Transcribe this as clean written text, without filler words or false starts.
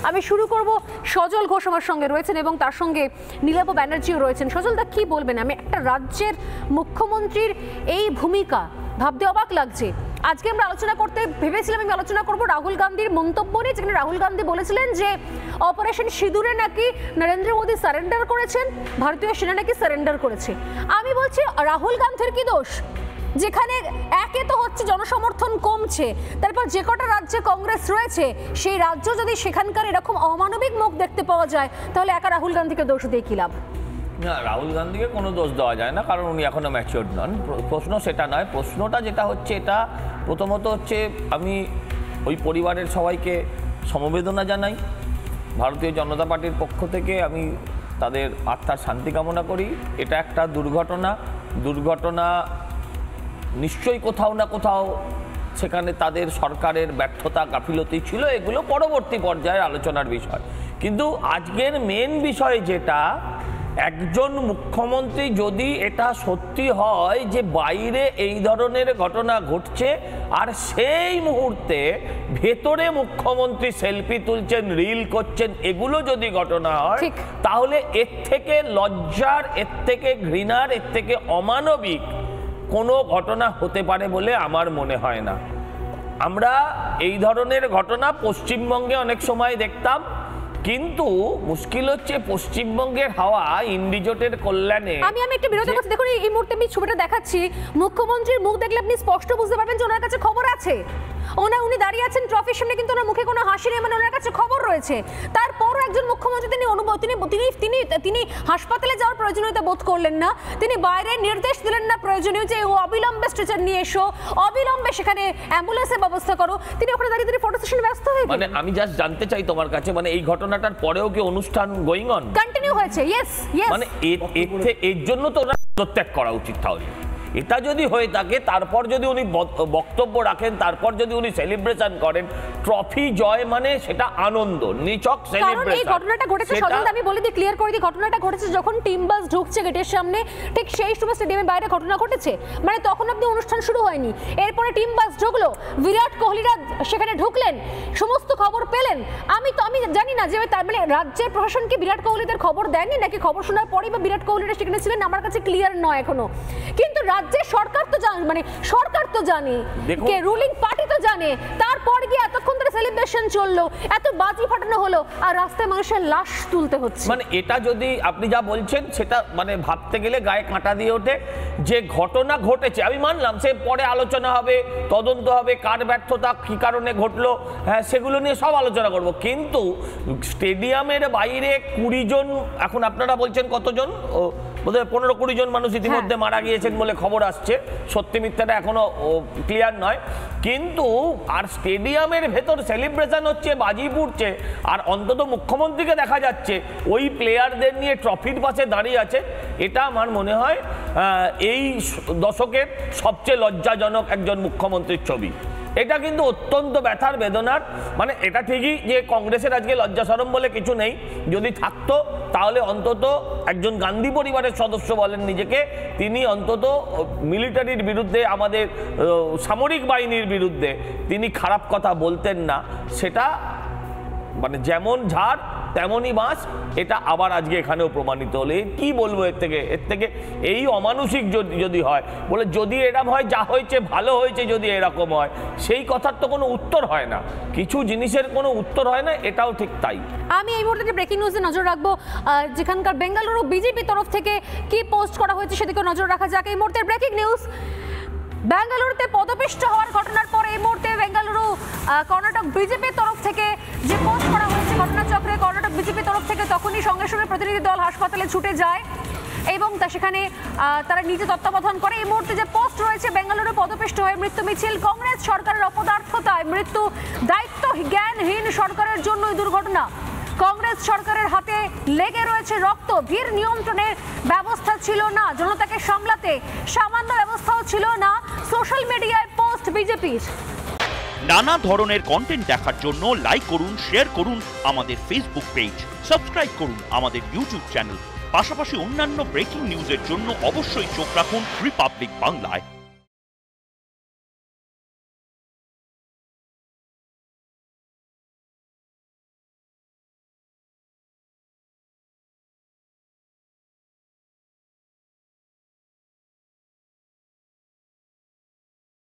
আমি শুরু করব সজল ঘোষ আমার সঙ্গে রয়েছেন এবং তার সঙ্গে নীলাভ ব্যানার্জিও রয়েছেন। সজলদা কি বলবেন? আমি একটা রাজ্যের মুখ্যমন্ত্রীর এই ভূমিকা ভাবতে অবাক লাগছে। আজকে আমরা আলোচনা করতে ভেবেছিলাম, আমি আলোচনা করব রাহুল গান্ধীর মন্তব্য নিয়ে, যেখানে রাহুল গান্ধী বলেছিলেন যে অপারেশন সিঁদুরে নাকি নরেন্দ্র মোদী সারেন্ডার করেছেন, ভারতীয় সেনা নাকি সারেন্ডার করেছে। আমি বলছি রাহুল গান্ধীর কি দোষ? যেখানে একে তো হচ্ছে জনসমর্থন কমছে, তারপর যে কটা রাজ্যে কংগ্রেস রয়েছে সেই রাজ্য যদি সেখানকার এরকম অমানবিক মুখ দেখতে পাওয়া যায়, তাহলে একা রাহুল গান্ধীকে দোষ দিয়ে কি লাভ? না, রাহুল গান্ধীকে কোনো দোষ দেওয়া যায় না, কারণ উনি এখনো ম্যাচিওর নন। প্রশ্ন সেটা নয়। প্রশ্নটা যেটা হচ্ছে, এটা প্রথমত হচ্ছে আমি ওই পরিবারের সবাইকে সমবেদনা জানাই। ভারতীয় জনতা পার্টির পক্ষ থেকে আমি তাদের আত্মার শান্তি কামনা করি। এটা একটা দুর্ঘটনা নিশ্চয়ই কোথাও না কোথাও সেখানে তাদের সরকারের ব্যর্থতা, গাফিলতি ছিল, এগুলো পরবর্তী পর্যায়ের আলোচনার বিষয়। কিন্তু আজকের মেন বিষয় যেটা, একজন মুখ্যমন্ত্রী যদি এটা সত্যি হয় যে বাইরে এই ধরনের ঘটনা ঘটছে আর সেই মুহূর্তে ভেতরে মুখ্যমন্ত্রী সেলফি তুলছেন, রিল করছেন, এগুলো যদি ঘটনা হয়, তাহলে এর থেকে লজ্জার, এর থেকে ঘৃণার, এর থেকে অমানবিক কোনো ঘটনা হতে পারে বলে আমার মনে হয় না। আমরা এই ধরনের ঘটনা পশ্চিমবঙ্গে অনেক সময় দেখতাম, কিন্তু মুশকিল হচ্ছে পশ্চিমবঙ্গের হাওয়া ইন্ডিজোটের কল্যাণে। আমি একটু বিরোধ করছি। দেখুন এই মুহূর্তে আমি ছবিটা দেখাচ্ছি, মুখ্যমন্ত্রীর মুখ দেখলে আপনি স্পষ্ট বুঝতে পারবেন যে ওনার কাছে খবর আছে। উনি দাঁড়িয়ে আছেন ট্রফির সামনে, কিন্তু ওনার মুখে কোনো হাসি নেই, মানে ওনার কাছে খবর রয়েছে। তারপরও একজন মুখ্যমন্ত্রী তিনি হাসপাতালে যাওয়ার প্রয়োজনীয়তা বোধ করলেন না, তিনি বাইরে নির্দেশ দিলেন না প্রয়োজনীয় যে ও অবিলম্বে স্ট্রেচার নিয়ে এসো, অবিলম্বে সেখানে অ্যাম্বুলেন্সের ব্যবস্থা করো। তিনি ওখানে দাঁড়িয়ে ফটো সেশনে ব্যস্ত হয়ে গেলেন। মানে আমি জাস্ট জানতে চাই তোমার কাছে, মানে এই ঘটনাটার পরেও কি অনুষ্ঠান গোয়িং অন কন্টিনিউ হয়েছে? ইয়েস, মানে এর জন্য তো ওনার পদত্যাগ করা উচিত। তাহলে এটা যদি হয়ে থাকে, তারপর যদি উনি বক্তব্য রাখেন, তারপর যদি উনি সেলিব্রেশন করেন, ট্রফি জয় মানে সেটা আনন্দ, নিচক সেলিব্রেশন। কারণ এই ঘটনাটা ঘটেছে, সজল আমি বলে দিই, ক্লিয়ার করে দিই, ঘটনাটা ঘটেছে যখন টিম বাস ঢুকছে গেটের সামনে, ঠিক সেই সময় স্টেডিয়ামের বাইরে ঘটনা ঘটেছে, মানে তখন আপনি অনুষ্ঠান শুরু হয়নি। এরপরে টিম বাস ঢুকলো, বিরাট কোহলিরা সেখানে ঢুকলেন, সমস্ত খবর পেলেন। আমি জানি না যে তার মানে রাজ্যের প্রশাসনকে বিরাট কোহলিদের খবর দেয়নি নাকি খবর শোনার পরেই বা বিরাট কোহলিরা সেখানে ছিলেন, আমার কাছে ক্লিয়ার নয় এখনো। কিন্তু রাজ্যের সরকার তো জানে, মানে সরকার তো জানে, কে রুলিং পার্টি তো জানে, তারপর গিয়ে এতক্ষণ ধরে সেলিব্রেশন চললো, এত বাজি ফাটানো হলো, আর রাস্তায় মানুষের লাশ তুলতে হচ্ছে। মানে এটা যদি আপনি যা বলছেন সেটা মানে ভাবতে গেলে গায়ে কাঁটা দিয়ে ওঠে। যে ঘটনা ঘটেছে আমি মানলাম, সে পরে আলোচনা হবে, তদন্ত হবে, কার ব্যর্থতা কি কারণে ঘটলো, হ্যাঁ সেগুলো নিয়ে সব আলোচনা করব। কিন্তু স্টেডিয়ামের বাইরে 20 জন, এখন আপনারা বলছেন কতজন, বোধহয় 15-20 জন মানুষ ইতিমধ্যে মারা গিয়েছেন বলে খবর আসছে, সত্যি মিথ্যাটা এখনো ক্লিয়ার নয়। কিন্তু আর স্টেডিয়ামের ভেতর সেলিব্রেশন হচ্ছে, বাজি ফুটছে, আর অন্তত মুখ্যমন্ত্রীকে দেখা যাচ্ছে ওই প্লেয়ারদের নিয়ে ট্রফির পাশে দাঁড়িয়ে আছে। এটা আমার মনে হয় এই দশকের সবচেয়ে লজ্জাজনক একজন মুখ্যমন্ত্রীর ছবি। এটা কিন্তু অত্যন্ত ব্যথার, বেদনার। মানে এটা ঠিকই যে কংগ্রেসের আজকে লজ্জা শরম বলে কিছু নেই, যদি থাকতো তাহলে অন্তত একজন গান্ধী পরিবারের সদস্য বলেন নিজেকে, তিনি অন্তত মিলিটারির বিরুদ্ধে, আমাদের সামরিক বাহিনীর বিরুদ্ধে তিনি খারাপ কথা বলতেন না। সেটা মানে যেমন ঝাড় তেমনই বাঁশ, এটা আবার আজকে এখানেও প্রমাণিত হলে কি বলবো। এর থেকে এই অমানুষিক যদি হয়, বলে যদি এরকম হয়, যা হয়েছে ভালো হয়েছে, যদি এরকম হয়, সেই কথার তো কোনো উত্তর হয় না, কিছু জিনিসের কোনো উত্তর হয় না, এটাও ঠিক তাই। আমি এই মুহূর্তে ব্রেকিং নিউজে নজর রাখবো, যেখানকার বেঙ্গালুরু বিজেপি তরফ থেকে কি পোস্ট করা হয়েছে সেদিকে নজর রাখা যাক। এই মুহূর্তে ব্রেকিং নিউজ, বেঙ্গালুরুতে পদপিষ্ট হওয়ার ঘটনার পর এই মুহূর্তে বেঙ্গালুরু কর্ণাটক বিজেপির তরফ থেকে যে পোস্ট করা হয়েছে ঘটনাচক্রে, কর্ণাটক বিজেপির তরফ থেকে তখনই সঙ্গে সঙ্গে প্রতিনিধি দল হাসপাতালে ছুটে যায় এবং সেখানে তারা নিজে তত্ত্বাবধান করে। এই মুহূর্তে যে পোস্ট রয়েছে, বেঙ্গালুরু পদপিষ্ট হয়ে মৃত্যু মিছিল, কংগ্রেস সরকারের অপদার্থতায় মৃত্যু, দায়িত্ব জ্ঞানহীন সরকারের জন্যই দুর্ঘটনা, কংগ্রেস সরকারের হাতে লেগে রয়েছে রক্ত, ভিড় নিয়ন্ত্রণের ব্যবস্থা ছিল না, জনতাকে সামলাতে সামান্য ব্যবস্থাও ছিল না, সোশ্যাল মিডিয়ায় পোস্ট বিজেপির। নানা ধরনের কন্টেন্ট দেখার জন্য লাইক করুন, শেয়ার করুন আমাদের ফেসবুক পেজ, সাবস্ক্রাইব করুন আমাদের ইউটিউব চ্যানেল। পাশাপাশি অন্যান্য ব্রেকিং নিউজের জন্য অবশ্যই চোখ রাখুন রিপাবলিক বাংলায়।